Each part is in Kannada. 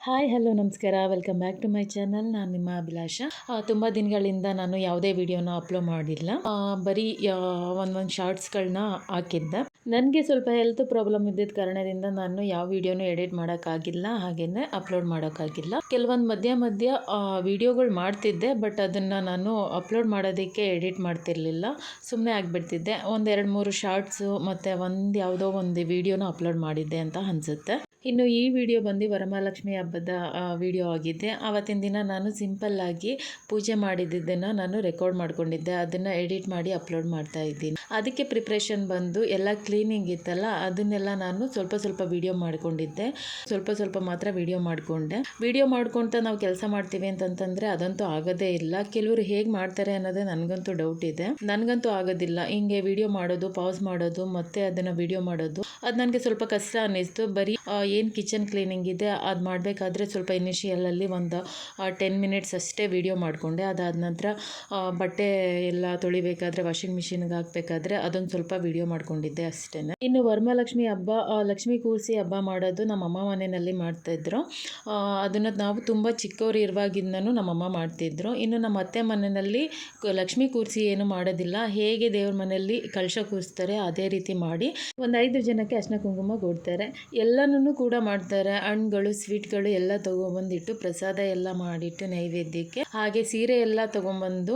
ಹಾಯ್ ಹಲೋ ನಮಸ್ಕಾರ welcome back to my channel. ನಾನು ನಿಮ್ಮ ಅಭಿಲಾಷ. ತುಂಬ ದಿನಗಳಿಂದ ನಾನು ಯಾವುದೇ ವಿಡಿಯೋನ ಅಪ್ಲೋಡ್ ಮಾಡಿಲ್ಲ. ಬರೀ ಒಂದೊಂದು ಶಾರ್ಟ್ಸ್ಗಳನ್ನ ಹಾಕಿದ್ದೆ. ನನಗೆ ಸ್ವಲ್ಪ ಹೆಲ್ತ್ ಪ್ರಾಬ್ಲಮ್ ಇದ್ದಿದ್ದ ಕಾರಣದಿಂದ ನಾನು ಯಾವ ವಿಡಿಯೋನು ಎಡಿಟ್ ಮಾಡೋಕ್ಕಾಗಿಲ್ಲ, ಹಾಗೆಯೇ ಅಪ್ಲೋಡ್ ಮಾಡೋಕ್ಕಾಗಿಲ್ಲ. ಕೆಲವೊಂದು ಮಧ್ಯ ವಿಡಿಯೋಗಳು ಮಾಡ್ತಿದ್ದೆ, ಬಟ್ ಅದನ್ನು ನಾನು ಅಪ್ಲೋಡ್ ಮಾಡೋದಕ್ಕೆ ಎಡಿಟ್ ಮಾಡ್ತಿರ್ಲಿಲ್ಲ, ಸುಮ್ಮನೆ ಆಗಿಬಿಡ್ತಿದ್ದೆ. ಒಂದು 2-3 ಶಾರ್ಟ್ಸು ಮತ್ತು ಯಾವುದೋ ಒಂದು ವಿಡಿಯೋನ ಅಪ್ಲೋಡ್ ಮಾಡಿದ್ದೆ ಅಂತ ಅನಿಸುತ್ತೆ. ಇನ್ನು ಈ ವಿಡಿಯೋ ಬಂದು ವರಮಹಾಲಕ್ಷ್ಮಿ ಹಬ್ಬದ ವಿಡಿಯೋ ಆಗಿದೆ. ಆವತ್ತಿನ ದಿನ ನಾನು ಸಿಂಪಲ್ಲಾಗಿ ಪೂಜೆ ಮಾಡಿದ್ದನ್ನು ನಾನು ರೆಕಾರ್ಡ್ ಮಾಡ್ಕೊಂಡಿದ್ದೆ. ಅದನ್ನು ಎಡಿಟ್ ಮಾಡಿ ಅಪ್ಲೋಡ್ ಮಾಡ್ತಾ ಇದ್ದೀನಿ. ಅದಕ್ಕೆ ಪ್ರಿಪ್ರೇಷನ್ ಬಂದು ಎಲ್ಲ ಕ್ಲೀನಿಂಗ್ ಇತ್ತಲ್ಲ, ಅದನ್ನೆಲ್ಲ ನಾನು ಸ್ವಲ್ಪ ವಿಡಿಯೋ ಮಾಡ್ಕೊಂಡಿದ್ದೆ. ಸ್ವಲ್ಪ ಮಾತ್ರ ವಿಡಿಯೋ ಮಾಡಿಕೊಂಡೆ. ವಿಡಿಯೋ ಮಾಡ್ಕೊಳ್ತಾ ನಾವು ಕೆಲಸ ಮಾಡ್ತೀವಿ ಅಂತಂತಂದರೆ ಅದಂತೂ ಆಗೋದೇ ಇಲ್ಲ. ಕೆಲವರು ಹೇಗೆ ಮಾಡ್ತಾರೆ ಅನ್ನೋದೇ ನನಗಂತೂ ಡೌಟ್ ಇದೆ. ನನಗಂತೂ ಆಗೋದಿಲ್ಲ. ಹಿಂಗೆ ವಿಡಿಯೋ ಮಾಡೋದು, ಪಾಸ್ ಮಾಡೋದು, ಮತ್ತು ಅದನ್ನು ವಿಡಿಯೋ ಮಾಡೋದು, ಅದು ನನಗೆ ಸ್ವಲ್ಪ ಕಷ್ಟ ಅನ್ನಿಸ್ತು. ಬರೀ ಏನು ಕಿಚನ್ ಕ್ಲೀನಿಂಗ್ ಇದೆ ಅದು ಮಾಡಬೇಕಾದ್ರೆ ಸ್ವಲ್ಪ ಇನಿಷಿಯಲಲ್ಲಿ ಒಂದು 10 ಮಿನಿಟ್ಸ್ ಅಷ್ಟೇ ವಿಡಿಯೋ ಮಾಡಿಕೊಂಡೆ. ಅದಾದ ನಂತರ ಬಟ್ಟೆ ಎಲ್ಲ ತೊಳಿಬೇಕಾದ್ರೆ ವಾಷಿಂಗ್ ಮಿಷಿನ್ಗೆ ಹಾಕಬೇಕಾದ್ರೆ ಅದೊಂದು ಸ್ವಲ್ಪ ವಿಡಿಯೋ ಮಾಡ್ಕೊಂಡಿದ್ದೆ ಅಷ್ಟೇ. ಇನ್ನು ವರಮಹಾಲಕ್ಷ್ಮಿ ಹಬ್ಬ, ಲಕ್ಷ್ಮೀ ಕೂರಿಸಿ ಹಬ್ಬ ಮಾಡೋದು ನಮ್ಮಮ್ಮ ಮನೆಯಲ್ಲಿ ಮಾಡ್ತಾಯಿದ್ರು. ಅದನ್ನು ನಾವು ತುಂಬ ಚಿಕ್ಕವರು ಇರುವಾಗಿಂದನೂ ನಮ್ಮಮ್ಮ ಮಾಡ್ತಿದ್ರು. ಇನ್ನು ನಮ್ಮ ಅತ್ತೆ ಮನೆಯಲ್ಲಿ ಲಕ್ಷ್ಮೀ ಕೂರಿಸಿ ಏನು ಮಾಡೋದಿಲ್ಲ, ಹೇಗೆ ದೇವ್ರ ಮನೆಯಲ್ಲಿ ಕಲಶ ಕೂರಿಸ್ತಾರೆ ಅದೇ ರೀತಿ ಮಾಡಿ ಒಂದು 5 ಜನಕ್ಕೆ ಅರ್ಶಿನ ಕುಂಕುಮ ಕೊಡ್ತಾರೆ. ಎಲ್ಲನೂ ಕೂಡ ಮಾಡ್ತಾರೆ. ಹಣ್ಣುಗಳು, ಸ್ವೀಟ್ಗಳು ಎಲ್ಲ ತೊಗೊಬಂದಿಟ್ಟು ಪ್ರಸಾದ ಎಲ್ಲ ಮಾಡಿಟ್ಟು ನೈವೇದ್ಯಕ್ಕೆ, ಹಾಗೆ ಸೀರೆ ಎಲ್ಲ ತೊಗೊಂಬಂದು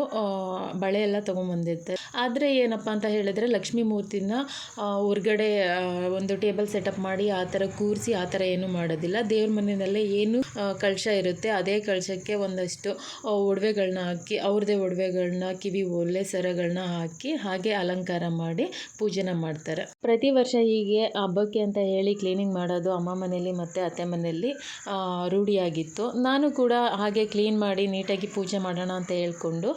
ಬಳೆ ಎಲ್ಲ ತೊಗೊಂಬಂದಿರ್ತಾರೆ. ಆದರೆ ಏನಪ್ಪ ಅಂತ ಹೇಳಿದ್ರೆ ಲಕ್ಷ್ಮೀ ಮೂರ್ತಿನ ಹೊರ್ಗಡೆ ಒಂದು ಟೇಬಲ್ ಸೆಟಪ್ ಮಾಡಿ ಆ ಥರ ಕೂರಿಸಿ ಆ ಥರ ಏನೂ ಮಾಡೋದಿಲ್ಲ. ದೇವ್ರ ಮನೆಯಲ್ಲೇ ಏನು ಕಳಶ ಇರುತ್ತೆ ಅದೇ ಕಳಶಕ್ಕೆ ಒಂದಷ್ಟು ಒಡವೆಗಳನ್ನ ಹಾಕಿ, ಅವ್ರದ್ದೇ ಒಡವೆಗಳನ್ನ, ಕಿವಿ ಓಲೆ, ಸರಗಳನ್ನ ಹಾಕಿ ಹಾಗೆ ಅಲಂಕಾರ ಮಾಡಿ ಪೂಜೆನ ಮಾಡ್ತಾರೆ. ಪ್ರತಿ ವರ್ಷ ಹೀಗೆ ಹಬ್ಬಕ್ಕೆ ಅಂತ ಹೇಳಿ ಕ್ಲೀನಿಂಗ್ ಮಾಡೋದು ಅಮ್ಮ ಮನೆಯಲ್ಲಿ ಮತ್ತು ಅತ್ತೆ ಮನೆಯಲ್ಲಿ ರೂಢಿಯಾಗಿತ್ತು. ನಾನು ಕೂಡ ಹಾಗೆ ಕ್ಲೀನ್ ಮಾಡಿ ನೀಟಾಗಿ ಪೂಜೆ ಮಾಡೋಣ ಅಂತ ಹೇಳ್ಕೊಂಡು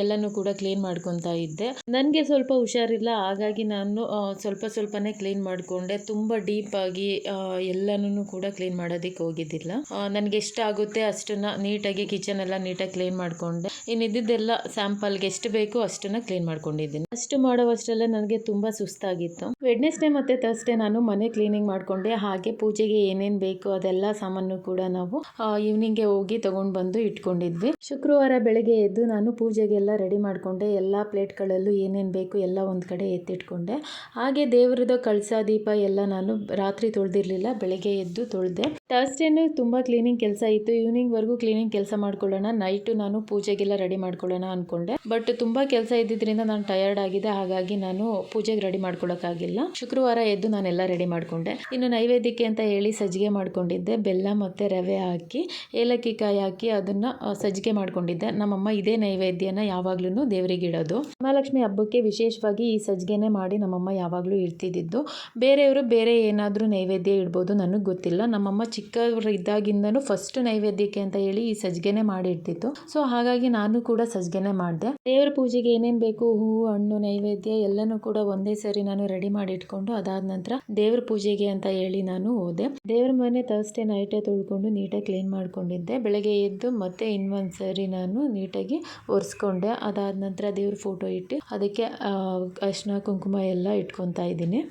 ಎಲ್ಲನೂ ಕೂಡ ಕ್ಲೀನ್ ಮಾಡ್ಕೊತಾ ಇದ್ದೆ. ನನಗೆ ಸ್ವಲ್ಪ ಹುಷಾರಿಲ್ಲ, ಹಾಗಾಗಿ ನಾನು ಸ್ವಲ್ಪನೇ ಕ್ಲೀನ್ ಮಾಡಿಕೊಂಡೆ. ತುಂಬ ಡೀಪಾಗಿ ಎಲ್ಲನೂ ಕೂಡ ಕ್ಲೀನ್ ಮಾಡೋದಕ್ಕೆ ಹೋಗಿದ್ದಿಲ್ಲ. ನನಗೆ ಎಷ್ಟಾಗುತ್ತೆ ಅಷ್ಟನ್ನು ನೀಟಾಗಿ ಕಿಚನ್ ಎಲ್ಲ ನೀಟಾಗಿ ಕ್ಲೀನ್ ಮಾಡಿಕೊಂಡೆ. ಇನ್ನಿದ್ದೆಲ್ಲ ಸ್ಯಾಂಪಲ್ಗೆ ಎಷ್ಟು ಬೇಕು ಅಷ್ಟನ್ನು ಕ್ಲೀನ್ ಮಾಡ್ಕೊಂಡಿದ್ದೀನಿ. ಅಷ್ಟು ಮಾಡೋವಷ್ಟರಲ್ಲೇ ನನಗೆ ತುಂಬ ಸುಸ್ತಾಗಿತ್ತು. ವೆಡ್ನೆಸ್ಡೇ ಮತ್ತು ಥರ್ಸ್ಡೇ ನಾನು ಮನೆ ಕ್ಲೀನಿಂಗ್ ಮಾಡಿಕೊಂಡೆ. ಹಾಗೆ ಪೂಜೆಗೆ ಏನೇನು ಬೇಕು ಅದೆಲ್ಲ ಸಾಮಾನು ಕೂಡ ನಾವು ಈವ್ನಿಂಗ್ಗೆ ಹೋಗಿ ತೊಗೊಂಡು ಬಂದು ಇಟ್ಕೊಂಡಿದ್ವಿ. ಶುಕ್ರವಾರ ಬೆಳಗ್ಗೆ ಎದ್ದು ನಾನು ಪೂಜೆಗೆಲ್ಲ ರೆಡಿ ಮಾಡಿಕೊಂಡೆ. ಎಲ್ಲ ಪ್ಲೇಟ್ಗಳಲ್ಲೂ ಏನೇನು ಬೇಕು ಎಲ್ಲ ಒಂದು ಕಡೆ ಎತ್ತಿಟ್ಕೊಂಡೆ. ಹಾಗೆ ದೇವ್ರದ್ದು ಕಳಸ, ದೀಪ ಎಲ್ಲ ನಾನು ರಾತ್ರಿ ತೊಳೆದಿರಲಿಲ್ಲ, ಬೆಳಗ್ಗೆ ಎದ್ದು ತೊಳೆದೆ. ಥರ್ಸ್ಡೇನೂ ತುಂಬ ಕ್ಲೀನಿಂಗ್ ಕೆಲಸ ಇತ್ತು. ಈವ್ನಿಂಗ್ವರೆಗೂ ಕ್ಲೀನಿಂಗ್ ಕೆಲಸ ಮಾಡ್ಕೊಳ್ಳೋಣ, ನೈಟು ನಾನು ಪೂಜೆಗೆಲ್ಲ ರೆಡಿ ಮಾಡ್ಕೊಳ್ಳೋಣ ಅಂದ್ಕೊಂಡೆ. ಬಟ್ ತುಂಬ ಕೆಲಸ ಇದ್ದಿದ್ದರಿಂದ ನಾನು ಟಯರ್ಡ್ ಆಗಿದೆ, ಹಾಗಾಗಿ ನಾನು ಪೂಜೆಗೆ ರೆಡಿ ಮಾಡ್ಕೊಳ್ಳೋಕ್ಕಾಗಿಲ್ಲ. ಶುಕ್ರವಾರ ಎದ್ದು ನಾನೆಲ್ಲ ರೆಡಿ ಮಾಡಿಕೊಂಡೆ. ಇನ್ನು ನೈವೇದ್ಯಕ್ಕೆ ಅಂತ ಹೇಳಿ ಸಜ್ಜಿಗೆ ಮಾಡ್ಕೊಂಡಿದ್ದೆ. ಬೆಲ್ಲ ಮತ್ತು ರವೆ ಹಾಕಿ, ಏಲಕ್ಕಿ ಕಾಯಿ ಹಾಕಿ ಅದನ್ನು ಸಜ್ಜಿಗೆ ಮಾಡ್ಕೊಂಡಿದ್ದೆ. ನಮ್ಮಮ್ಮ ಇದೇ ನೈವೇದ್ಯನ ಯಾವಾಗ್ಲೂ ದೇವರಿಗೆ ಇಡೋದು. ಮಹಾಲಕ್ಷ್ಮಿ ಹಬ್ಬಕ್ಕೆ ವಿಶೇಷವಾಗಿ ಈ ಸಜ್ಜಿಗೆನೇ ಮಾಡಿ ನಮ್ಮಮ್ಮ ಯಾವಾಗಲೂ ಇಡ್ತಿದ್ದು. ಬೇರೆಯವರು ಬೇರೆ ಏನಾದರೂ ನೈವೇದ್ಯ ಇಡ್ಬೋದು, ನನಗೆ ಗೊತ್ತಿಲ್ಲ. ನಮ್ಮಮ್ಮ ಚಿಕ್ಕವರು ಇದ್ದಾಗಿಂದನೂ ಫಸ್ಟ್ ನೈವೇದ್ಯಕ್ಕೆ ಅಂತ ಹೇಳಿ ಈ ಸಜ್ಜಿಗೆನೇ ಮಾಡಿ ಇಡ್ತಿತ್ತು. ಸೊ ಹಾಗಾಗಿ ನಾನು ಕೂಡ ಸಜ್ಜಿಗೆನೇ ಮಾಡಿದೆ. ದೇವರ ಪೂಜೆಗೆ ಏನೇನು ಬೇಕು, ಹೂವು, ಹಣ್ಣು, ನೈವೇದ್ಯ ಎಲ್ಲನೂ ಕೂಡ ಒಂದೇ ಸರಿ ನಾನು ರೆಡಿ ಮಾಡಿ ಇಟ್ಕೊಂಡು ಅದಾದ ನಂತರ ದೇವ್ರ ಪೂಜೆಗೆ ಅಂತ ಹೇಳಿ ನಾನು ಹೋದೆ. ದೇವ್ರ ಮನೆ ಥರ್ಸ್ಡೇ ನೈಟೇ ತೊಳ್ಕೊಂಡು ನೀಟಾಗಿ ಕ್ಲೀನ್ ಮಾಡ್ಕೊಂಡಿದ್ದೆ. ಬೆಳಗ್ಗೆ ಎದ್ದು ಮತ್ತೆ ಇನ್ನೊಂದು ಸರಿ ನಾನು ನೀಟಾಗಿ ಒರೆಸ್ಕೊಂಡೆ. ಅದಾದ ನಂತರ ದೇವ್ರ ಫೋಟೋ ಇಟ್ಟು ಅದಕ್ಕೆ ಅರಿಶಿನ ಕುಂಕುಮ ಎಲ್ಲ ಇಟ್ಕೊತಾ ಇದ್ದೀನಿ.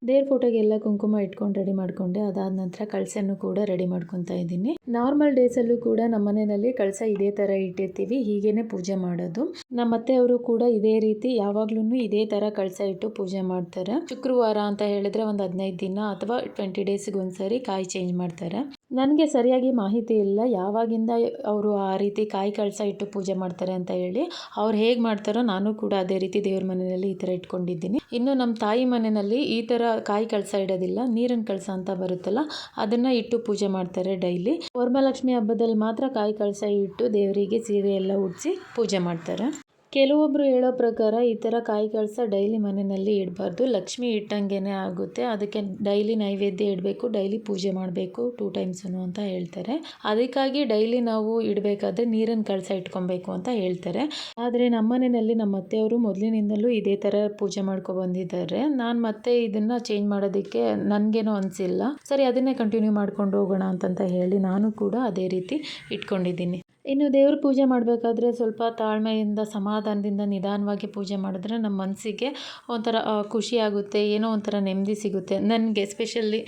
ದೇವ್ರ ಫೋಟೋಗೆಲ್ಲ ಕುಂಕುಮ ಇಟ್ಕೊಂಡು ರೆಡಿ ಮಾಡಿಕೊಂಡೆ. ಅದಾದ ನಂತರ ಕಳಸನ್ನು ಕೂಡ ರೆಡಿ ಮಾಡ್ಕೊತಾ ಇದ್ದೀನಿ. ನಾರ್ಮಲ್ ಡೇಸಲ್ಲೂ ಕೂಡ ನಮ್ಮ ಮನೆಯಲ್ಲಿ ಕಳಸ ಇದೇ ಥರ ಇಟ್ಟಿರ್ತೀವಿ, ಹೀಗೇನೆ ಪೂಜೆ ಮಾಡೋದು. ನಮ್ಮ ಅತ್ತೆಯವರು ಕೂಡ ಇದೇ ರೀತಿ ಯಾವಾಗ್ಲೂ ಇದೇ ಥರ ಕಳಸ ಇಟ್ಟು ಪೂಜೆ ಮಾಡ್ತಾರೆ. ಶುಕ್ರವಾರ ಅಂತ ಹೇಳಿದ್ರೆ ಒಂದು 15 ದಿನ ಅಥವಾ 20 ಡೇಸ್ಗೆ ಒಂದ್ಸರಿ ಕಾಯಿ ಚೇಂಜ್ ಮಾಡ್ತಾರೆ. ನನಗೆ ಸರಿಯಾಗಿ ಮಾಹಿತಿ ಇಲ್ಲ ಯಾವಾಗಿಂದ ಅವರು ಆ ರೀತಿ ಕಾಯಿ ಕಳಸ ಇಟ್ಟು ಪೂಜೆ ಮಾಡ್ತಾರೆ ಅಂತ ಹೇಳಿ. ಅವ್ರು ಹೇಗೆ ಮಾಡ್ತಾರೋ ನಾನು ಕೂಡ ಅದೇ ರೀತಿ ದೇವ್ರ ಮನೆಯಲ್ಲಿ ಈ ಥರ ಇಟ್ಕೊಂಡಿದ್ದೀನಿ. ಇನ್ನು ನಮ್ಮ ತಾಯಿ ಮನೆಯಲ್ಲಿ ಈ ಥರ ಕಾಯಿ ಕಳಸ ಇಡೋದಿಲ್ಲ, ನೀರಿನ ಕಳಸ ಅಂತ ಬರುತ್ತಲ್ಲ ಅದನ್ನು ಇಟ್ಟು ಪೂಜೆ ಮಾಡ್ತಾರೆ ಡೈಲಿ. ವರಮಹಾಲಕ್ಷ್ಮಿ ಹಬ್ಬದಲ್ಲಿ ಮಾತ್ರ ಕಾಯಿ ಕಳಸ ಇಟ್ಟು ದೇವರಿಗೆ ಸೀರೆ ಎಲ್ಲ ಉಡಿಸಿ ಪೂಜೆ ಮಾಡ್ತಾರೆ. ಕೆಲವೊಬ್ಬರು ಹೇಳೋ ಪ್ರಕಾರ ಈ ಥರ ಕಾಯಿ ಕಳಸ ಡೈಲಿ ಮನೆಯಲ್ಲಿ ಇಡಬಾರ್ದು, ಲಕ್ಷ್ಮಿ ಇಟ್ಟಂಗೆ ಆಗುತ್ತೆ, ಅದಕ್ಕೆ ಡೈಲಿ ನೈವೇದ್ಯ ಇಡಬೇಕು, ಡೈಲಿ ಪೂಜೆ ಮಾಡಬೇಕು 2 ಟೈಮ್ಸು ಅಂತ ಹೇಳ್ತಾರೆ. ಅದಕ್ಕಾಗಿ ಡೈಲಿ ನಾವು ಇಡಬೇಕಾದ್ರೆ ನೀರಿನ ಕಳಸ ಇಟ್ಕೊಬೇಕು ಅಂತ ಹೇಳ್ತಾರೆ. ಆದರೆ ನಮ್ಮ ಮನೆಯಲ್ಲಿ ನಮ್ಮ ಅತ್ತೆಯವರು ಮೊದಲಿನಿಂದಲೂ ಇದೇ ಥರ ಪೂಜೆ ಬಂದಿದ್ದಾರೆ. ನಾನು ಮತ್ತೆ ಇದನ್ನು ಚೇಂಜ್ ಮಾಡೋದಕ್ಕೆ ನನಗೇನೋ ಅನಿಸಿಲ್ಲ, ಸರಿ ಅದನ್ನೇ ಕಂಟಿನ್ಯೂ ಮಾಡ್ಕೊಂಡು ಹೋಗೋಣ ಅಂತಂತ ಹೇಳಿ ನಾನು ಕೂಡ ಅದೇ ರೀತಿ ಇಟ್ಕೊಂಡಿದ್ದೀನಿ. ಇನ್ನು ದೇವ್ರ ಪೂಜೆ ಮಾಡಬೇಕಾದ್ರೆ ಸ್ವಲ್ಪ ತಾಳ್ಮೆಯಿಂದ ಸಮಾಧಾನದಿಂದ ನಿಧಾನವಾಗಿ ಪೂಜೆ ಮಾಡಿದ್ರೆ ನಮ್ಮ ಮನಸ್ಸಿಗೆ ಒಂಥರ ಖುಷಿ ಆಗುತ್ತೆ, ಏನೋ ಒಂಥರ ನೆಮ್ಮದಿ ಸಿಗುತ್ತೆ. ನನಗೆ ಎಸ್ಪೆಷಲಿ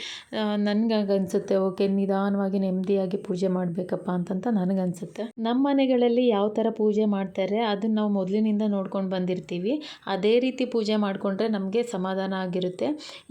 ನನಗೆ ಅನಿಸುತ್ತೆ, ಓಕೆ ನಿಧಾನವಾಗಿ ನೆಮ್ಮದಿಯಾಗಿ ಪೂಜೆ ಮಾಡಬೇಕಪ್ಪ ಅಂತಂತ ನನಗನ್ಸುತ್ತೆ. ನಮ್ಮ ಮನೆಗಳಲ್ಲಿ ಯಾವ ಥರ ಪೂಜೆ ಮಾಡ್ತಾರೆ ಅದನ್ನು ನಾವು ಮೊದಲಿನಿಂದ ನೋಡ್ಕೊಂಡು ಬಂದಿರ್ತೀವಿ. ಅದೇ ರೀತಿ ಪೂಜೆ ಮಾಡಿಕೊಂಡ್ರೆ ನಮಗೆ ಸಮಾಧಾನ ಆಗಿರುತ್ತೆ.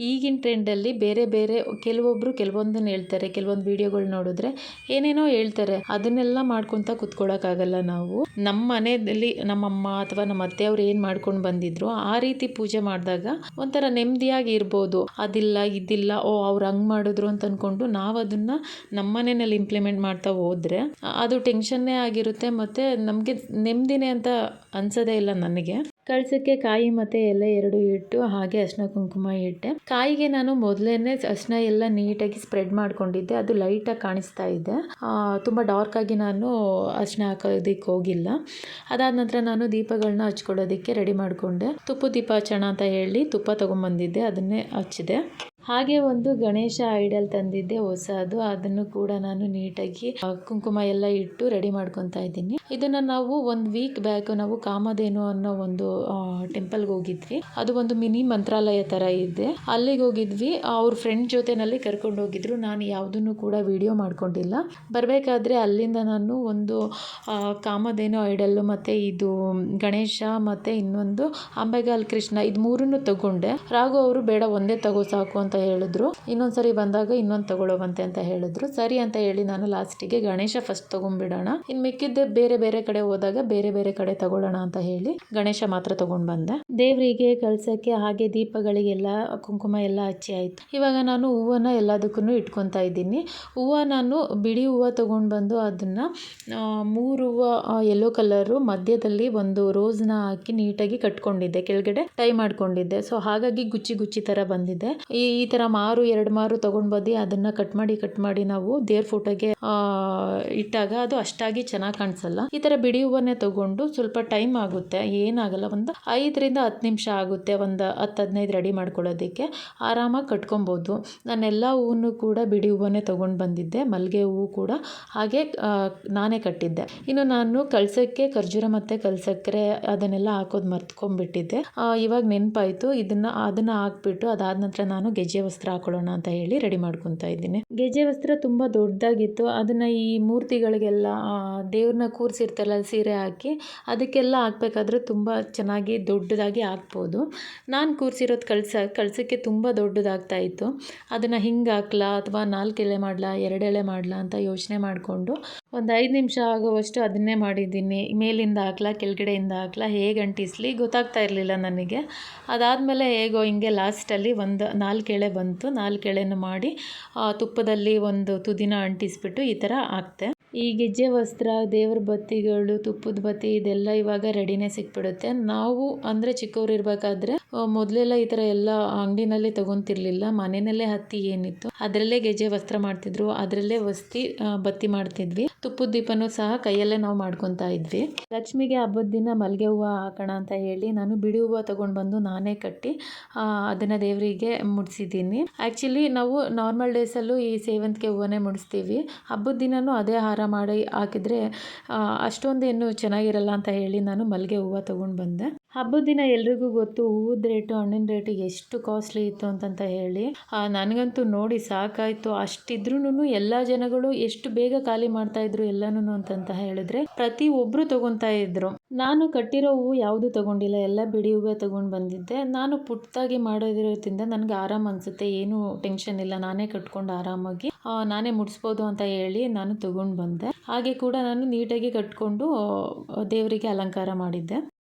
ಈಗಿನ ಟ್ರೆಂಡಲ್ಲಿ ಬೇರೆ ಬೇರೆ ಕೆಲವೊಬ್ಬರು ಕೆಲವೊಂದನ್ನು ಹೇಳ್ತಾರೆ, ಕೆಲವೊಂದು ವೀಡಿಯೋಗಳು ನೋಡಿದ್ರೆ ಏನೇನೋ ಹೇಳ್ತಾರೆ, ಅದನ್ನೆಲ್ಲ ಮಾಡ್ಕೊತ ಕುತ್ಕೊಳ್ಳೋಕ್ಕಾಗಲ್ಲ. ನಾವು ನಮ್ಮ ಮನೆಯಲ್ಲಿ ನಮ್ಮಮ್ಮ ಅಥವಾ ನಮ್ಮ ಅತ್ತೆಯವ್ರು ಏನು ಮಾಡ್ಕೊಂಡು ಬಂದಿದ್ರು ಆ ರೀತಿ ಪೂಜೆ ಮಾಡಿದಾಗ ಒಂಥರ ನೆಮ್ಮದಿಯಾಗಿ ಇರ್ಬೋದು. ಅದಿಲ್ಲ ಇದಿಲ್ಲ, ಅವ್ರು ಹಂಗೆ ಮಾಡಿದ್ರು ಅಂತ ಅಂದ್ಕೊಂಡು ನಾವು ಅದನ್ನು ನಮ್ಮ ಮನೆಯಲ್ಲಿ ಇಂಪ್ಲಿಮೆಂಟ್ ಮಾಡ್ತಾ ಹೋದರೆ ಅದು ಟೆನ್ಷನ್ನೇ ಆಗಿರುತ್ತೆ, ಮತ್ತು ನಮಗೆ ನೆಮ್ಮದಿನೇ ಅಂತ ಅನ್ಸೋದೇ ಇಲ್ಲ. ನನಗೆ ಕಳಸಕ್ಕೆ ಕಾಯಿ ಮತ್ತು ಎಲೆ 2 ಇಟ್ಟು ಹಾಗೆ ಅರಿಶಿನ ಕುಂಕುಮ ಇಟ್ಟೆ. ಕಾಯಿಗೆ ನಾನು ಮೊದಲೇನೆ ಅರಿಶಿನ ಎಲ್ಲ ನೀಟಾಗಿ ಸ್ಪ್ರೆಡ್ ಮಾಡ್ಕೊಂಡಿದ್ದೆ, ಅದು ಲೈಟಾಗಿ ಕಾಣಿಸ್ತಾ ಇದೆ. ತುಂಬ ಡಾರ್ಕ್ ಆಗಿ ನಾನು ಅರಿಶಿನ ಹಾಕೋದಕ್ಕೆ ಹೋಗಿಲ್ಲ. ಅದಾದ ನಂತರ ನಾನು ದೀಪಗಳನ್ನ ಹಚ್ಕೊಳ್ಳೋದಕ್ಕೆ ರೆಡಿ ಮಾಡಿಕೊಂಡೆ. ತುಪ್ಪ ದೀಪ ಹಚ್ಚೋಣ ಅಂತ ಹೇಳಿ ತುಪ್ಪ ತೊಗೊಂಬಂದಿದ್ದೆ, ಅದನ್ನೇ ಹಚ್ಚಿದೆ. ಹಾಗೆ ಒಂದು ಗಣೇಶ ಐಡಲ್ ತಂದಿದ್ದೆ ಹೊಸದು, ಅದನ್ನು ಕೂಡ ನಾನು ನೀಟಾಗಿ ಕುಂಕುಮ ಎಲ್ಲ ಇಟ್ಟು ರೆಡಿ ಮಾಡ್ಕೊತಾ ಇದ್ದೀನಿ. ಇದನ್ನು ನಾವು 1 ವೀಕ್ ಬ್ಯಾಕ್ ನಾವು ಕಾಮಧೇನು ಅನ್ನೋ ಒಂದು ಟೆಂಪಲ್ಗೆ ಹೋಗಿದ್ವಿ. ಅದು ಒಂದು ಮಿನಿ ಮಂತ್ರಾಲಯ ಥರ ಇದೆ, ಅಲ್ಲಿಗೆ ಹೋಗಿದ್ವಿ. ಅವ್ರ ಫ್ರೆಂಡ್ ಜೊತೆನಲ್ಲಿ ಕರ್ಕೊಂಡು ಹೋಗಿದ್ರು. ನಾನು ಯಾವುದನ್ನು ಕೂಡ ವಿಡಿಯೋ ಮಾಡ್ಕೊಂಡಿಲ್ಲ. ಬರಬೇಕಾದ್ರೆ ಅಲ್ಲಿಂದ ನಾನು ಒಂದು ಕಾಮಧೇನು ಐಡಲ್ಲು ಮತ್ತು ಇದು ಗಣೇಶ ಮತ್ತು ಇನ್ನೊಂದು ಅಂಬೆಗಾಲ್ ಕೃಷ್ಣ, ಇದು 3 ತಗೊಂಡೆ. ರಾಘು ಅವರು ಬೇಡ ಒಂದೇ ತಗೋ ಸಾಕು ಅಂತ ಹೇಳಿದ್ರು. ಇನ್ನೊಂದ್ಸರಿ ಬಂದಾಗ ಇನ್ನೊಂದು ತಗೊಳ್ಳೋವಂತೆ ಅಂತ ಹೇಳಿದ್ರು. ಸರಿ ಅಂತ ಹೇಳಿ ನಾನು ಲಾಸ್ಟಿಗೆ ಗಣೇಶ ಫಸ್ಟ್ ತಗೊಂಡ್ಬಿಡೋಣ, ಇನ್ನು ಮಿಕ್ಕಿದ್ದೆ ಬೇರೆ ಬೇರೆ ಕಡೆ ಹೋದಾಗ ಬೇರೆ ಬೇರೆ ಕಡೆ ತಗೊಳ್ಳೋಣ ಅಂತ ಹೇಳಿ ಗಣೇಶ ಮಾತ್ರ ತಗೊಂಡು ಬಂದೆ. ದೇವರಿಗೆ ಕಳಸಕ್ಕೆ ಹಾಗೆ ದೀಪಗಳಿಗೆಲ್ಲ ಕುಂಕುಮ ಎಲ್ಲ ಹಚ್ಚಿ ಆಯ್ತು. ಇವಾಗ ನಾನು ಹೂವನ್ನ ಎಲ್ಲದಕ್ಕೂ ಇಟ್ಕೊತಾ ಇದ್ದೀನಿ. ಹೂವು ನಾನು ಬಿಡಿ ಹೂವು ತಗೊಂಡು ಬಂದು ಅದನ್ನ 3 ಹೂವು ಯೆಲ್ಲೋ ಕಲರು ಮಧ್ಯದಲ್ಲಿ ಒಂದು ರೋಸ್ನ ಹಾಕಿ ನೀಟಾಗಿ ಕಟ್ಕೊಂಡಿದ್ದೆ, ಕೆಳಗಡೆ ಟೈ ಮಾಡ್ಕೊಂಡಿದ್ದೆ. ಸೊ ಹಾಗಾಗಿ ಗುಚ್ಚಿ ಗುಚ್ಚಿ ತರ ಬಂದಿದೆ. ಈ ತರ 2 ಮಾರು ತಗೊಂಡ್ ಬಂದು ಅದನ್ನ ಕಟ್ ಮಾಡಿ ನಾವು ದೇವ್ರ ಫೋಟೋಗೆ ಇಟ್ಟಾಗ ಅದು ಅಷ್ಟಾಗಿ ಚೆನ್ನಾಗಿ ಕಾಣಿಸಲ್ಲ. ಈ ತರ ಬಿಡಿ ಹೂವನ್ನೇ ತಗೊಂಡು ಸ್ವಲ್ಪ ಟೈಮ್ ಆಗುತ್ತೆ, ಏನಾಗಲ್ಲ, ಒಂದು 5 ರಿಂದ 10 ನಿಮಿಷ ಆಗುತ್ತೆ, ಒಂದು 10-15 ರೆಡಿ ಮಾಡ್ಕೊಳ್ಳೋದಕ್ಕೆ. ಆರಾಮಾಗಿ ಕಟ್ಕೊಬೋದು. ನಾನೆಲ್ಲ ಹೂವನ್ನು ಕೂಡ ಬಿಡಿ ಹೂವನ್ನೇ ತಗೊಂಡು ಬಂದಿದ್ದೆ, ಮಲ್ಲಿಗೆ ಹೂವು ಕೂಡ ಹಾಗೆ ನಾನೇ ಕಟ್ಟಿದ್ದೆ. ಇನ್ನು ನಾನು ಕಳಸಕ್ಕೆ ಖರ್ಜೂರ ಮತ್ತೆ ಕಲ್ಸಕ್ಕರೆ ಅದನ್ನೆಲ್ಲ ಹಾಕೋದು ಮರ್ತ್ಕೊಂಡ್ಬಿಟ್ಟಿದ್ದೆ. ಇವಾಗ ನೆನಪಾಯ್ತು, ಅದನ್ನ ಹಾಕ್ಬಿಟ್ಟು ಅದಾದ ನಂತರ ನಾನು ಗೆಜ್ಜೆ ವಸ್ತ್ರ ಹಾಕೊಳ್ಳೋಣ ಅಂತ ಹೇಳಿ ರೆಡಿ ಮಾಡ್ಕೊತಾ ಇದ್ದೀನಿ. ಗೆಜ್ಜೆ ವಸ್ತ್ರ ತುಂಬ ದೊಡ್ಡದಾಗಿತ್ತು, ಅದನ್ನ ಈ ಮೂರ್ತಿಗಳಿಗೆಲ್ಲ ದೇವ್ರನ್ನ ಕೂರಿಸಿರ್ತಾರಲ್ಲ ಸೀರೆ ಹಾಕಿ ಅದಕ್ಕೆಲ್ಲ ಹಾಕ್ಬೇಕಾದ್ರೆ ತುಂಬ ಚೆನ್ನಾಗಿ ದೊಡ್ಡದಾಗಿ ಹಾಕ್ಬೋದು. ನಾನು ಕೂರಿಸಿರೋದು ಕಳಸಕ್ಕೆ ತುಂಬ ದೊಡ್ಡದಾಗ್ತಾ ಇತ್ತು. ಅದನ್ನು ಹಿಂಗೆ ಹಾಕ್ಲಾ ಅಥವಾ 4 ಎಳೆ ಮಾಡಲಾ 2 ಎಳೆ ಮಾಡಲಾ ಅಂತ ಯೋಚನೆ ಮಾಡಿಕೊಂಡು ಒಂದು 5 ನಿಮಿಷ ಆಗುವಷ್ಟು ಅದನ್ನೇ ಮಾಡಿದ್ದೀನಿ. ಮೇಲಿಂದ ಹಾಕ್ಲಾ ಕೆಳಗಡೆಯಿಂದ ಹಾಕ್ಲಾ ಹೇಗೆ ಅಂಟಿಸ್ಲಿ ಗೊತ್ತಾಗ್ತಾ ಇರಲಿಲ್ಲ ನನಗೆ. ಅದಾದಮೇಲೆ ಹೇಗೋ ಹಿಂಗೆ ಲಾಸ್ಟಲ್ಲಿ ಒಂದು 4 ಎಳೆ ಬಂತು. 4 ಎಳೆನೂ ಮಾಡಿ ತುಪ್ಪದಲ್ಲಿ ಒಂದು ತುದಿನ ಅಂಟಿಸ್ಬಿಟ್ಟು ಈ ಥರ ಹಾಕ್ತೆ. ಈ ಗೆಜ್ಜೆ ವಸ್ತ್ರ, ದೇವ್ರ ಬತ್ತಿಗಳು, ತುಪ್ಪದ ಬತ್ತಿ ಇದೆಲ್ಲ ಇವಾಗ ರೆಡಿನೇ ಸಿಕ್ಬಿಡುತ್ತೆ. ನಾವು ಅಂದರೆ ಚಿಕ್ಕವ್ರು ಇರಬೇಕಾದ್ರೆ ಮೊದಲೆಲ್ಲ ಈ ಥರ ಎಲ್ಲ ಅಂಗಡಿನಲ್ಲಿ ತೊಗೊತಿರ್ಲಿಲ್ಲ. ಮನೆಯಲ್ಲೇ ಹತ್ತಿ ಏನಿತ್ತು ಅದರಲ್ಲೇ ಗೆಜ್ಜೆ ವಸ್ತ್ರ ಮಾಡ್ತಿದ್ರು, ಅದರಲ್ಲೇ ಬತ್ತಿ ಮಾಡ್ತಿದ್ವಿ. ತುಪ್ಪದ ದೀಪನೂ ಸಹ ಕೈಯಲ್ಲೇ ನಾವು ಮಾಡ್ಕೊತಾ ಇದ್ವಿ. ಲಕ್ಷ್ಮಿಗೆ ಹಬ್ಬದ ದಿನ ಮಲ್ಲಿಗೆ ಹೂವು ಹಾಕೋಣ ಅಂತ ಹೇಳಿ ನಾನು ಬಿಡಿ ಹೂವು ತೊಗೊಂಡು ಬಂದು ನಾನೇ ಕಟ್ಟಿ ಅದನ್ನು ದೇವರಿಗೆ ಮುಡಿಸಿದ್ದೀನಿ. ಆ್ಯಕ್ಚುಲಿ ನಾವು ನಾರ್ಮಲ್ ಡೇಸಲ್ಲೂ ಈ ಸೇವಂತಿಗೆ ಹೂವನ್ನೇ ಮುಡಿಸ್ತೀವಿ. ಹಬ್ಬದ ದಿನವೂ ಅದೇ ಹಾರ ಮಾಡಿ ಹಾಕಿದರೆ ಅಷ್ಟೊಂದೇನು ಚೆನ್ನಾಗಿರಲ್ಲ ಅಂತ ಹೇಳಿ ನಾನು ಮಲ್ಲಿಗೆ ಹೂವು ತೊಗೊಂಡು ಬಂದೆ. ಹಬ್ಬದ ದಿನ ಎಲ್ರಿಗೂ ಗೊತ್ತು ಹೂವದ ರೇಟು ಹಣ್ಣಿನ ರೇಟು ಎಷ್ಟು ಕಾಸ್ಟ್ಲಿ ಇತ್ತು ಅಂತಂತ ಹೇಳಿ. ನನಗಂತೂ ನೋಡಿ ಸಾಕಾಯಿತು. ಅಷ್ಟಿದ್ರೂ ಎಲ್ಲ ಜನಗಳು ಎಷ್ಟು ಬೇಗ ಖಾಲಿ ಮಾಡ್ತಾಯಿದ್ರು ಎಲ್ಲನೂ ಅಂತಂತ ಹೇಳಿದ್ರೆ ಪ್ರತಿಯೊಬ್ಬರು ತೊಗೊತಾ ಇದ್ರು. ನಾನು ಕಟ್ಟಿರೋ ಹೂವು ಯಾವುದು ತೊಗೊಂಡಿಲ್ಲ, ಎಲ್ಲ ಬಿಡಿ ಹೂವೇ ತೊಗೊಂಡು ಬಂದಿದ್ದೆ. ನಾನು ಪುಟ್ಟದಾಗಿ ಮಾಡೋದಿರೋದ್ರಿಂದ ನನಗೆ ಆರಾಮ್ ಅನಿಸುತ್ತೆ, ಏನೂ ಟೆನ್ಷನ್ ಇಲ್ಲ, ನಾನೇ ಕಟ್ಕೊಂಡು ಆರಾಮಾಗಿ ನಾನೇ ಮುಡಿಸ್ಬೋದು ಅಂತ ಹೇಳಿ ನಾನು ತೊಗೊಂಡು ಬಂದೆ. ಹಾಗೆ ಕೂಡ ನಾನು ನೀಟಾಗಿ ಕಟ್ಕೊಂಡು ದೇವರಿಗೆ ಅಲಂಕಾರ ಮಾಡಿದ್ದೆ.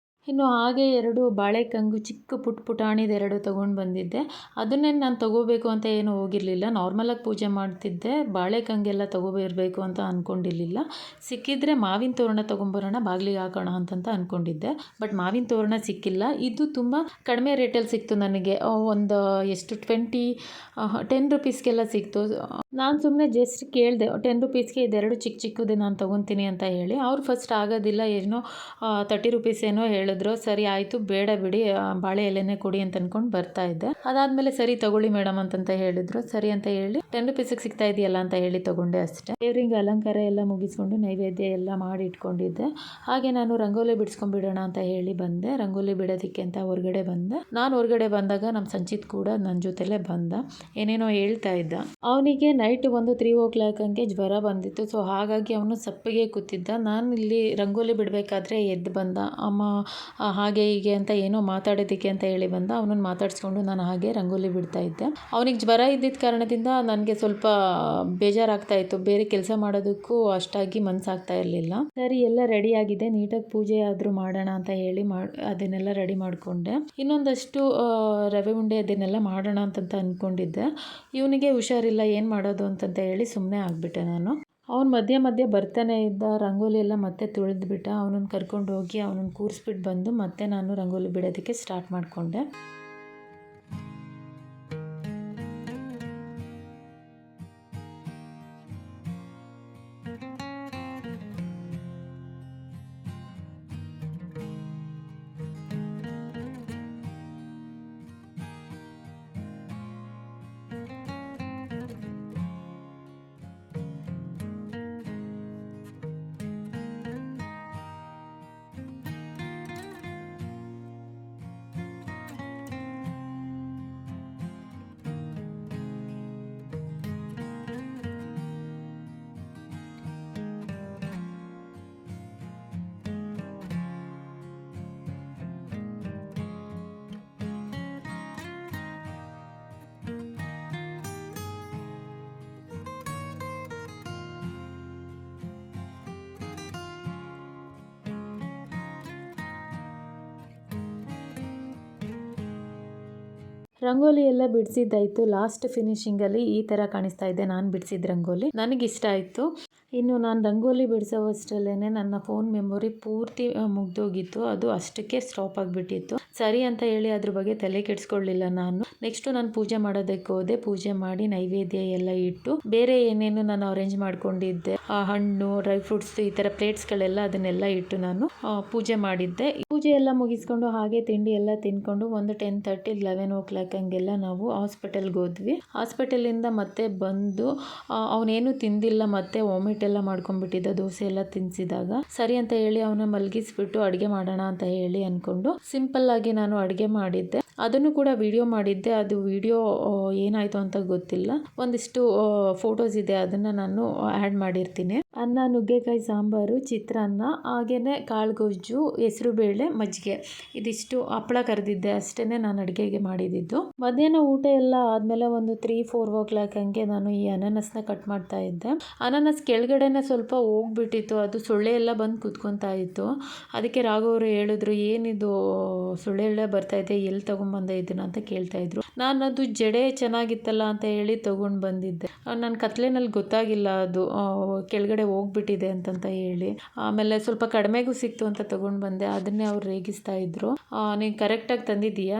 ಇನ್ನು ಹಾಗೆ 2 ಬಾಳೆಕಂಗು ಚಿಕ್ಕ ಪುಟಾಣಿದು 2 ತೊಗೊಂಡು ಬಂದಿದ್ದೆ. ಅದನ್ನೇನು ನಾನು ತೊಗೋಬೇಕು ಅಂತ ಏನು ಹೋಗಿರಲಿಲ್ಲ, ನಾರ್ಮಲಾಗಿ ಪೂಜೆ ಮಾಡ್ತಿದ್ದೆ. ಬಾಳೆಕಂಗೆಲ್ಲ ತೊಗೊಬರ್ಬೇಕು ಅಂತ ಅಂದ್ಕೊಂಡಿರಲಿಲ್ಲ. ಸಿಕ್ಕಿದ್ರೆ ಮಾವಿನ ತೋರಣ ತೊಗೊಂಬರೋಣ, ಬಾಗಿಲಿಗೆ ಹಾಕೋಣ ಅಂತಂತ ಅಂದ್ಕೊಂಡಿದ್ದೆ. ಬಟ್ ಮಾವಿನ ತೋರಣ ಸಿಕ್ಕಿಲ್ಲ. ಇದು ತುಂಬ ಕಡಿಮೆ ರೇಟಲ್ಲಿ ಸಿಕ್ತು ನನಗೆ. ಒಂದು ಎಷ್ಟು 10 ರುಪೀಸ್ಗೆಲ್ಲ ಸಿಕ್ತು. ನಾನು ಸುಮ್ಮನೆ ಜಸ್ಟ್ ಕೇಳಿದೆ, 10 ರುಪೀಸ್ಗೆ ಇದೆರಡು ಚಿಕ್ಕದು ನಾನು ತೊಗೊತೀನಿ ಅಂತ ಹೇಳಿ. ಅವ್ರು ಫಸ್ಟ್ ಆಗೋದಿಲ್ಲ, ಏನೋ 30 ರುಪೀಸ್ ಏನೋ ಹೇಳಿದ್ರು. ಸರಿ ಆಯಿತು, ಬೇಡ ಬಿಡಿ, ಬಾಳೆ ಎಲೆನೇ ಕೊಡಿ ಅಂತ ಅಂದ್ಕೊಂಡು ಬರ್ತಾ ಇದ್ದೆ. ಅದಾದಮೇಲೆ ಸರಿ ತಗೊಳ್ಳಿ ಮೇಡಮ್ ಅಂತಂತ ಹೇಳಿದ್ರು. ಸರಿ ಅಂತ ಹೇಳಿ 10 ರುಪೀಸಿಗೆ ಸಿಗ್ತಾ ಇದೆಯಲ್ಲ ಅಂತ ಹೇಳಿ ತೊಗೊಂಡೆ ಅಷ್ಟೇ. ದೇವ್ರಿಗೆ ಅಲಂಕಾರ ಎಲ್ಲ ಮುಗಿಸ್ಕೊಂಡು ನೈವೇದ್ಯ ಎಲ್ಲ ಮಾಡಿ ಇಟ್ಕೊಂಡಿದ್ದೆ. ಹಾಗೆ ನಾನು ರಂಗೋಲಿ ಬಿಡಿಸ್ಕೊಂಡ್ಬಿಡೋಣ ಅಂತ ಹೇಳಿ ಬಂದೆ. ರಂಗೋಲಿ ಬಿಡೋದಕ್ಕೆ ಅಂತ ಹೊರಗಡೆ ಬಂದೆ. ನಾನು ಹೊರಗಡೆ ಬಂದಾಗ ನಮ್ಮ ಸಂಚಿತ್ ಕೂಡ ನನ್ನ ಜೊತೆಲೇ ಬಂದ. ಏನೇನೋ ಹೇಳ್ತಾ ಇದ್ದ. ಅವನಿಗೆ ನೈಟ್ ಒಂದು 3 o'clock ಹಂಗೆ ಜ್ವರ ಬಂದಿತ್ತು. ಸೊ ಹಾಗಾಗಿ ಅವನು ಸಪ್ಪಗೆ ಕೂತಿದ್ದ. ನಾನು ಇಲ್ಲಿ ರಂಗೋಲಿ ಬಿಡಬೇಕಾದ್ರೆ ಎದ್ದು ಬಂದ. ಅಮ್ಮ ಹಾಗೆ ಹೀಗೆ ಅಂತ ಏನೋ ಮಾತಾಡೋದಕ್ಕೆ ಅಂತ ಹೇಳಿ ಬಂದ. ಅವನನ್ನು ಮಾತಾಡಿಸ್ಕೊಂಡು ನಾನು ಹಾಗೆ ರಂಗೋಲಿ ಬಿಡ್ತಾ ಇದ್ದೆ. ಅವನಿಗೆ ಜ್ವರ ಇದ್ದಿದ್ದ ಕಾರಣದಿಂದ ನನಗೆ ಸ್ವಲ್ಪ ಬೇಜಾರಾಗ್ತಾ ಇತ್ತು. ಬೇರೆ ಕೆಲಸ ಮಾಡೋದಕ್ಕೂ ಅಷ್ಟಾಗಿ ಮನಸ್ಸಾಗ್ತಾ ಇರಲಿಲ್ಲ. ಸರಿ, ಎಲ್ಲ ರೆಡಿ ಆಗಿದೆ, ನೀಟಾಗಿ ಪೂಜೆ ಆದರೂ ಮಾಡೋಣ ಅಂತ ಹೇಳಿ ಅದನ್ನೆಲ್ಲ ರೆಡಿ ಮಾಡಿಕೊಂಡೆ. ಇನ್ನೊಂದಷ್ಟು ರವೆ ಉಂಡೆ ಅದನ್ನೆಲ್ಲ ಮಾಡೋಣ ಅಂತಂತ ಅಂದ್ಕೊಂಡಿದ್ದೆ. ಇವನಿಗೆ ಹುಷಾರಿಲ್ಲ, ಏನು ಮಾಡೋದು ಅಂತಂತ ಹೇಳಿ ಸುಮ್ಮನೆ ಆಗಿಬಿಟ್ಟೆ ನಾನು. ಅವ್ನು ಮಧ್ಯೆ ಬರ್ತಾನೆ ಇದ್ದ. ರಂಗೋಲಿ ಎಲ್ಲ ಮತ್ತೆ ತುಳಿದ್ಬಿಟ್ಟ. ಅವನನ್ನು ಕರ್ಕೊಂಡು ಹೋಗಿ ಅವನನ್ನು ಕೂರಿಸ್ಬಿಟ್ಟು ಬಂದು ಮತ್ತೆ ನಾನು ರಂಗೋಲಿ ಬಿಡೋದಕ್ಕೆ ಸ್ಟಾರ್ಟ್ ಮಾಡಿಕೊಂಡೆ. ರಂಗೋಲಿ ಎಲ್ಲ ಬಿಡಿಸಿದ್ದಾಯಿತು. ಲಾಸ್ಟ್ ಫಿನಿಶಿಂಗಲ್ಲಿ ಈ ಥರ ಕಾಣಿಸ್ತಾ ಇದೆ ನಾನು ಬಿಡಿಸಿದ ರಂಗೋಲಿ. ನನಗಿಷ್ಟ ಆಯಿತು. ಇನ್ನು ನಾನು ರಂಗೋಲಿ ಬಿಡಿಸೋವಷ್ಟರಲ್ಲೇ ನನ್ನ ಫೋನ್ ಮೆಮೊರಿ ಪೂರ್ತಿ ಮುಗ್ದೋಗಿತ್ತು. ಅದು ಅಷ್ಟಕ್ಕೆ ಸ್ಟಾಪ್ ಆಗಿಬಿಟ್ಟಿತ್ತು. ಸರಿ ಅಂತ ಹೇಳಿ ಅದ್ರ ಬಗ್ಗೆ ತಲೆ ಕೆಡಿಸ್ಕೊಳ್ಳಿಲ್ಲ ನಾನು. ನೆಕ್ಸ್ಟು ನಾನು ಪೂಜೆ ಮಾಡೋದಕ್ಕೆ ಹೋದೆ. ಪೂಜೆ ಮಾಡಿ ನೈವೇದ್ಯ ಎಲ್ಲ ಇಟ್ಟು ಬೇರೆ ಏನೇನು ನಾನು ಅರೇಂಜ್ ಮಾಡ್ಕೊಂಡಿದ್ದೆ, ಹಣ್ಣು, ಡ್ರೈ ಫ್ರೂಟ್ಸ್, ಈ ಥರ ಪ್ಲೇಟ್ಸ್ಗಳೆಲ್ಲ ಅದನ್ನೆಲ್ಲ ಇಟ್ಟು ನಾನು ಪೂಜೆ ಮಾಡಿದ್ದೆ. ಪೂಜೆ ಎಲ್ಲ ಮುಗಿಸ್ಕೊಂಡು ಹಾಗೆ ತಿಂಡಿ ಎಲ್ಲ ತಿನ್ಕೊಂಡು ಒಂದು 10:30 11 o'clock ಹಂಗೆಲ್ಲ ನಾವು ಹಾಸ್ಪಿಟಲ್ಗೆ ಹೋದ್ವಿ. ಹಾಸ್ಪಿಟಲಿಂದ ಮತ್ತೆ ಬಂದು ಅವನೇನು ತಿಂದಿಲ್ಲ, ಮತ್ತೆ ವಾಮಿಟ್ ಎಲ್ಲ ಮಾಡ್ಕೊಂಡ್ಬಿಟ್ಟಿದ್ದ ದೋಸೆ ಎಲ್ಲ ತಿನ್ಸಿದಾಗ. ಸರಿ ಅಂತ ಹೇಳಿ ಅವನ ಮಲಗಿಸ್ಬಿಟ್ಟು ಅಡುಗೆ ಮಾಡೋಣ ಅಂತ ಹೇಳಿ ಅಂದ್ಕೊಂಡು ಸಿಂಪಲ್ ಆಗಿ ನಾನು ಅಡುಗೆ ಮಾಡಿದ್ದೆ. ಅದನ್ನು ಕೂಡ ವಿಡಿಯೋ ಮಾಡಿದ್ದೆ. ಅದು ವಿಡಿಯೋ ಏನಾಯಿತು ಅಂತ ಗೊತ್ತಿಲ್ಲ. ಒಂದಿಷ್ಟು ಫೋಟೋಸ್ ಇದೆ, ಅದನ್ನು ನಾನು ಆ್ಯಡ್ ಮಾಡಿರ್ತೀನಿ. ಅನ್ನ, ನುಗ್ಗೆಕಾಯಿ ಸಾಂಬಾರು, ಚಿತ್ರಾನ್ನ, ಹಾಗೆಯೇ ಕಾಳುಗೊಜ್ಜು, ಹೆಸರುಬೇಳೆ, ಮಜ್ಜಿಗೆ, ಇದಿಷ್ಟು ಹಪ್ಪಳ ಕರೆದಿದ್ದೆ. ಅಷ್ಟೇ ನಾನು ಅಡುಗೆಗೆ ಮಾಡಿದ್ದು. ಮಧ್ಯಾಹ್ನ ಊಟ ಎಲ್ಲ ಆದಮೇಲೆ ಒಂದು 3-4 o'clock ಹಂಗೆ ನಾನು ಈ ಅನಾನಸ್ನ ಕಟ್ ಮಾಡ್ತಾ ಇದ್ದೆ. ಅನಾನಸ್ ಕೆಳಗಡೆನೇ ಸ್ವಲ್ಪ ಹೋಗ್ಬಿಟ್ಟಿತ್ತು, ಅದು ಸೊಳ್ಳೆ ಎಲ್ಲ ಬಂದು ಕುತ್ಕೊತಾ ಇತ್ತು. ಅದಕ್ಕೆ ರಾಘವರು ಹೇಳಿದ್ರು, ಏನಿದು ಸೊಳ್ಳೆ ಎಲ್ಲ ಬರ್ತಾಯಿದೆ, ಎಲ್ಲಿ ತೊಗೊಂಬಂದೆ ಇದನ್ನ ಅಂತ ಕೇಳ್ತಾಯಿದ್ರು. ನಾನು ಅದು ಜಡೆ ಚೆನ್ನಾಗಿತ್ತಲ್ಲ ಅಂತ ಹೇಳಿ ತೊಗೊಂಡು ಬಂದಿದ್ದೆ. ನನ್ನ ಕತ್ಲೆನಲ್ಲಿ ಗೊತ್ತಾಗಿಲ್ಲ ಅದು ಕೆಳಗಡೆ ಹೋಗ್ಬಿಟ್ಟಿದೆ ಅಂತಂತ ಹೇಳಿ. ಆಮೇಲೆ ಸ್ವಲ್ಪ ಕಡಿಮೆಗೂ ಸಿಕ್ತು ಅಂತ ತೊಗೊಂಡು ಬಂದೆ. ಅದನ್ನೇ ಅವ್ರು ರೇಗಿಸ್ತಾ ಇದ್ರು. ನೀನು ಕರೆಕ್ಟಾಗಿ ತಂದಿದ್ದೀಯಾ,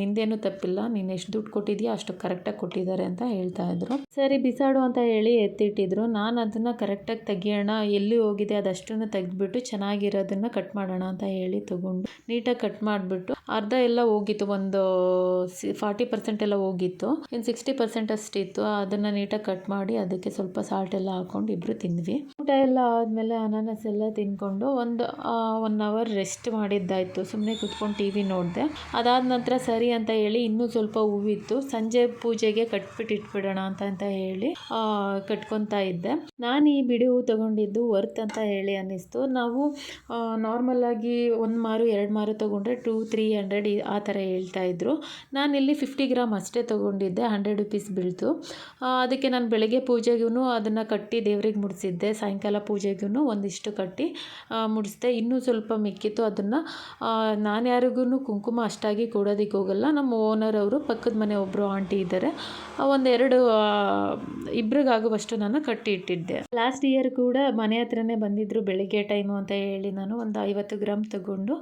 ನಿಂದೇನು ತಪ್ಪಿಲ್ಲ, ನೀನು ಎಷ್ಟು ದುಡ್ಡು ಕೊಟ್ಟಿದ್ಯಾ ಅಷ್ಟು ಕರೆಕ್ಟಾಗಿ ಕೊಟ್ಟಿದ್ದಾರೆ ಅಂತ ಹೇಳ್ತಾ ಇದ್ರು. ಸರಿ ಬಿಸಾಡು ಅಂತ ಹೇಳಿ ಎತ್ತಿಟ್ಟಿದ್ರು. ನಾನು ಅದನ್ನು ಕರೆಕ್ಟಾಗಿ ತೆಗಿಯೋಣ, ಎಲ್ಲಿ ಹೋಗಿದೆ ಅದಷ್ಟನ್ನು ತೆಗೆದ್ಬಿಟ್ಟು ಚೆನ್ನಾಗಿರೋದನ್ನು ಕಟ್ ಮಾಡೋಣ ಅಂತ ಹೇಳಿ ತೊಗೊಂಡು ನೀಟಾಗಿ ಕಟ್ ಮಾಡಿಬಿಟ್ಟು ಅರ್ಧ ಎಲ್ಲ ಹೋಗಿತ್ತು, ಒಂದು 40% ಎಲ್ಲ ಹೋಗಿತ್ತು, ಇನ್ನು 60% ಅಷ್ಟಿತ್ತು. ಅದನ್ನು ನೀಟಾಗಿ ಕಟ್ ಮಾಡಿ ಅದಕ್ಕೆ ಸ್ವಲ್ಪ ಸಾಲ್ಟ್ ಎಲ್ಲ ಹಾಕ್ಕೊಂಡು ಇಬ್ಬರು ತಿಂದ್ವಿ. ಊಟ ಎಲ್ಲ ಆದಮೇಲೆ ಅನಾನಸ್ ಎಲ್ಲ ತಿಂದ್ಕೊಂಡು ಒಂದು 1 ಅವರ್ ರೆಸ್ಟ್ ಮಾಡಿದ್ದಾಯಿತು. ಸುಮ್ಮನೆ ಕೂತ್ಕೊಂಡು ಟಿ ವಿ ನೋಡಿದೆ. ಅದಾದ ನಂತರ ಸರಿ ಅಂತ ಹೇಳಿ ಇನ್ನೂ ಸ್ವಲ್ಪ ಹೂವಿತ್ತು, ಸಂಜೆ ಪೂಜೆಗೆ ಕಟ್ಬಿಟ್ಟು ಇಟ್ಬಿಡೋಣ ಅಂತ ಹೇಳಿ ಕಟ್ಕೊತಾ ಇದ್ದೆ. ನಾನು ಈ ಬಿಡಿ ಹೂ ತೊಗೊಂಡಿದ್ದು ವರ್ತ್ ಅಂತ ಹೇಳಿ ಅನ್ನಿಸ್ತು. ನಾವು ನಾರ್ಮಲಾಗಿ 1 ಮಾರು 2 ಮಾರು ತೊಗೊಂಡ್ರೆ 200-300 ಆ ಥರ ಹೇಳ್ತಾಯಿದ್ರು. ನಾನಿಲ್ಲಿ 50 ಗ್ರಾಮ್ ಅಷ್ಟೇ ತೊಗೊಂಡಿದ್ದೆ, 100 ರುಪೀಸ್ ಬೀಳ್ತು. ಅದಕ್ಕೆ ನಾನು ಬೆಳಗ್ಗೆ ಪೂಜೆಗೂ ಅದನ್ನು ಕಟ್ಟಿ ದೇವ್ರಿಗೆ ಮುಡಿಸಿದ್ದೆ, ಸಾಯಂಕಾಲ ಪೂಜೆಗೂ ಒಂದಿಷ್ಟು ಕಟ್ಟಿ ಮುಡಿಸ್ದೆ. ಇನ್ನೂ ಸ್ವಲ್ಪ ಮಿಕ್ಕಿತ್ತು, ಅದನ್ನು ನಾನು ಯಾರಿಗೂ ಕುಂಕುಮ ಅಷ್ಟಾಗಿ ಕೊಡೋದಕ್ಕೆ ಹೋಗಲ್ಲ. ನಮ್ಮ ಓನರ್ ಅವರು ಪಕ್ಕದ ಮನೆ ಒಬ್ಬರು ಆಂಟಿ ಇದ್ದಾರೆ, ಒಂದೆರಡು ಇಬ್ರಿಗಾಗುವಷ್ಟು ನಾನು ಕಟ್ಟಿ ಇಟ್ಟಿದ್ದೆ. ಲಾಸ್ಟ್ ಇಯರ್ ಕೂಡ ಮನೆ ಹತ್ರನೇ ಬಂದಿದ್ದರು ಬೆಳಿಗ್ಗೆ ಟೈಮು ಅಂತ ಹೇಳಿ ನಾನು ಒಂದು 50 ಗ್ರಾಮ್ ತಗೊಂಡು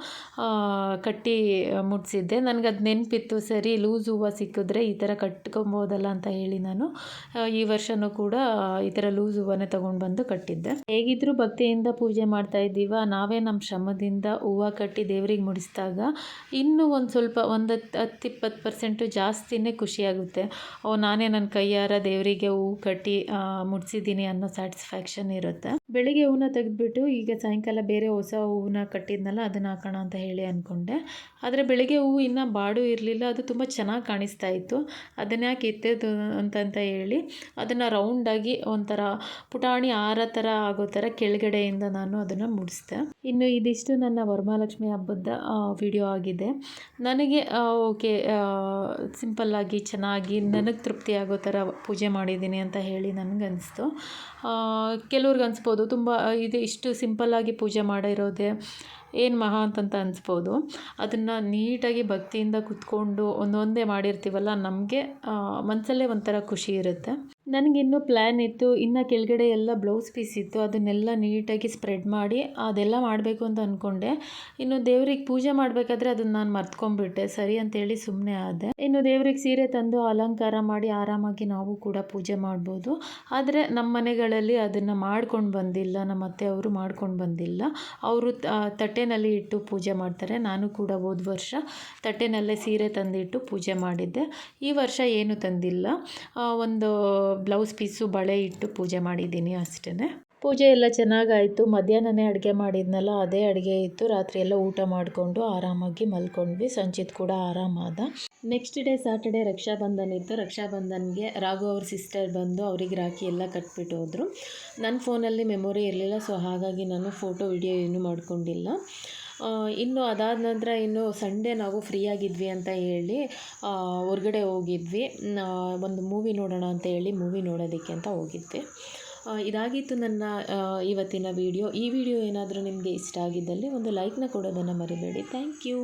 ಕಟ್ಟಿ ಮುಡಿಸಿದ್ದೆ. ನನಗದು ನೆನಪಿತ್ತು, ಸರಿ ಲೂಸ್ ಹೂವು ಸಿಕ್ಕಿದ್ರೆ ಈ ಥರ ಕಟ್ಕೊಬೋದಲ್ಲ ಅಂತ ಹೇಳಿ ನಾನು ಈ ವರ್ಷವೂ ಕೂಡ ಈ ಥರ ಲೂಸ್ ಹೂವನ್ನೇ ತೊಗೊಂಡು ಬಂದು ಕಟ್ಟಿದ್ದೆ. ಹೇಗಿದ್ದರೂ ಭಕ್ತಿಯಿಂದ ಪೂಜೆ ಮಾಡ್ತಾ ಇದ್ದೀವ, ನಾವೇ ನಮ್ಮ ಶ್ರಮದಿಂದ ಹೂವು ಕಟ್ಟಿ ದೇವ್ರಿಗೆ ಮುಡಿಸಿದಾಗ ಇನ್ನೂ ಒಂದು ಸ್ವಲ್ಪ 10-20% ಜಾಸ್ತಿನೇ ಖುಷಿಯಾಗುತ್ತೆ. ನಾನೇ ನನ್ನ ಕೈಯಾರ ದೇವರಿಗೆ ಹೂವು ಕಟ್ಟಿ ಮುಡಿಸಿದ್ದೀನಿ ಅನ್ನೋ ಸ್ಯಾಟಿಸ್ಫ್ಯಾಕ್ಷನ್ ಇರುತ್ತೆ. ಬೆಳಿಗ್ಗೆ ಹೂವನ್ನ ತೆಗೆದುಬಿಟ್ಟು ಈಗ ಸಾಯಂಕಾಲ ಬೇರೆ ಹೊಸ ಹೂವನ್ನ ಕಟ್ಟಿದ್ನಲ್ಲ ಅದನ್ನು ಹಾಕೋಣ ಅಂತ ಹೇಳಿ ಅಂದ್ಕೊಂಡೆ. ಆದರೆ ಬೆಳಿಗ್ಗೆ ಹೂವು ಇನ್ನೂ ಬಾಡು ಇರಲಿಲ್ಲ, ಅದು ತುಂಬ ಚೆನ್ನಾಗಿ ಕಾಣಿಸ್ತಾ ಇತ್ತು. ಅದನ್ನು ಯಾಕೆ ಎತ್ತೋದು ಅಂತ ಹೇಳಿ ಅದನ್ನು ರೌಂಡಾಗಿ ಒಂಥರ ಪುಟಾಣಿ ಹಾರ ಥರ ಆಗೋ ಥರ ಕೆಳಗಡೆಯಿಂದ ನಾನು ಅದನ್ನು ಮುಡಿಸ್ದೆ. ಇನ್ನು ಇದಿಷ್ಟು ನನ್ನ ವರಮಹಾಲಕ್ಷ್ಮಿ ಹಬ್ಬದ ವಿಡಿಯೋ ಆಗಿದೆ. ನನಗೆ ಓಕೆ ಸಿಂಪಲ್ಲಾಗಿ ಚೆನ್ನಾಗಿ ನನಗೆ ತೃಪ್ತಿ ಆಗೋ ಥರ ಪೂಜೆ ಮಾಡಿದ್ದೀನಿ ಅಂತ ಹೇಳಿ ನನಗನ್ನಿಸ್ತು. ಕೆಲವ್ರಿಗೆ ಅನಿಸ್ಬೋದು ತುಂಬ ಇಷ್ಟು ಸಿಂಪಲ್ಲಾಗಿ ಪೂಜೆ ಮಾಡಿರೋದೆ ಏನು ಮಹಾ ಅಂತಂತ ಅನಿಸ್ಬೋದು. ಅದನ್ನು ನೀಟಾಗಿ ಭಕ್ತಿಯಿಂದ ಕೂತ್ಕೊಂಡು ಒಂದೊಂದೇ ಮಾಡಿರ್ತೀವಲ್ಲ, ನಮಗೆ ಮನಸ್ಸಲ್ಲೇ ಒಂಥರ ಖುಷಿ ಇರುತ್ತೆ. ನನಗಿನ್ನೂ ಪ್ಲ್ಯಾನ್ ಇತ್ತು, ಇನ್ನು ಕೆಳಗಡೆ ಎಲ್ಲ ಬ್ಲೌಸ್ ಪೀಸ್ ಇತ್ತು, ಅದನ್ನೆಲ್ಲ ನೀಟಾಗಿ ಸ್ಪ್ರೆಡ್ ಮಾಡಿ ಅದೆಲ್ಲ ಮಾಡಬೇಕು ಅಂತ ಅಂದ್ಕೊಂಡೆ. ಇನ್ನು ದೇವ್ರಿಗೆ ಪೂಜೆ ಮಾಡಬೇಕಾದ್ರೆ ಅದನ್ನು ನಾನು ಮರ್ತ್ಕೊಂಡ್ಬಿಟ್ಟೆ. ಸರಿ ಅಂತೇಳಿ ಸುಮ್ಮನೆ ಆದೆ. ಇನ್ನು ದೇವ್ರಿಗೆ ಸೀರೆ ತಂದು ಅಲಂಕಾರ ಮಾಡಿ ಆರಾಮಾಗಿ ನಾವು ಕೂಡ ಪೂಜೆ ಮಾಡ್ಬೋದು. ಆದರೆ ನಮ್ಮ ಮನೆಗಳಲ್ಲಿ ಅದನ್ನು ಮಾಡ್ಕೊಂಡು ಬಂದಿಲ್ಲ, ನಮ್ಮ ಅತ್ತೆಯವರು ಮಾಡ್ಕೊಂಡು ಬಂದಿಲ್ಲ. ಅವರು ತಟ್ಟೆನಲ್ಲಿ ಇಟ್ಟು ಪೂಜೆ ಮಾಡ್ತಾರೆ. ನಾನು ಕೂಡ ಹೋದ ವರ್ಷ ತಟ್ಟೆನಲ್ಲೇ ಸೀರೆ ತಂದಿಟ್ಟು ಪೂಜೆ ಮಾಡಿದ್ದೆ. ಈ ವರ್ಷ ಏನು ತಂದಿಲ್ಲ, ಒಂದು ಬ್ಲೌಸ್ ಪೀಸು ಬಳೆ ಇಟ್ಟು ಪೂಜೆ ಮಾಡಿದ್ದೀನಿ ಅಷ್ಟೇ. ಪೂಜೆ ಎಲ್ಲ ಚೆನ್ನಾಗಾಯಿತು. ಮಧ್ಯಾಹ್ನನೇ ಅಡುಗೆ ಮಾಡಿದ್ನಲ್ಲ, ಅದೇ ಅಡುಗೆ ಇತ್ತು. ರಾತ್ರಿ ಎಲ್ಲ ಊಟ ಮಾಡಿಕೊಂಡು ಆರಾಮಾಗಿ ಮಲ್ಕೊಂಡ್ವಿ. ಸಂಚಿತ್ ಕೂಡ ಆರಾಮಾದ. ನೆಕ್ಸ್ಟ್ ಡೇ ಸ್ಯಾಟರ್ಡೇ ರಕ್ಷಾಬಂಧನ ಇತ್ತು. ರಕ್ಷಾಬಂಧನ್ಗೆ ರಾಘು ಅವ್ರ ಸಿಸ್ಟರ್ ಬಂದು ಅವರಿಗೆ ರಾಖಿ ಎಲ್ಲ ಕಟ್ಬಿಟ್ಟು ಹೋದರು. ನನ್ನ ಫೋನಲ್ಲಿ ಮೆಮೊರಿ ಇರಲಿಲ್ಲ, ಸೊ ಹಾಗಾಗಿ ನಾನು ಫೋಟೋ ವಿಡಿಯೋ ಏನೂ ಮಾಡ್ಕೊಂಡಿಲ್ಲ. ಇನ್ನು ಅದಾದ ನಂತರ ಇನ್ನು ಸಂಡೇ ನಾವು ಫ್ರೀ ಆಗಿದ್ವಿ ಅಂತ ಹೇಳಿ ಹೊರಗಡೆ ಹೋಗಿದ್ವಿ. ಒಂದು ಮೂವಿ ನೋಡೋಣ ಅಂತ ಹೇಳಿ ಮೂವಿ ನೋಡೋದಕ್ಕೆ ಅಂತ ಹೋಗಿದ್ವಿ. ಇದಾಗಿತ್ತು ನನ್ನ ಇವತ್ತಿನ ವಿಡಿಯೋ. ಈ ವಿಡಿಯೋ ಏನಾದರೂ ನಿಮಗೆ ಇಷ್ಟ ಆಗಿದ್ದಲ್ಲಿ ಒಂದು ಲೈಕ್ನ ಕೊಡೋದನ್ನು ಮರಿಬೇಡಿ. Thank you.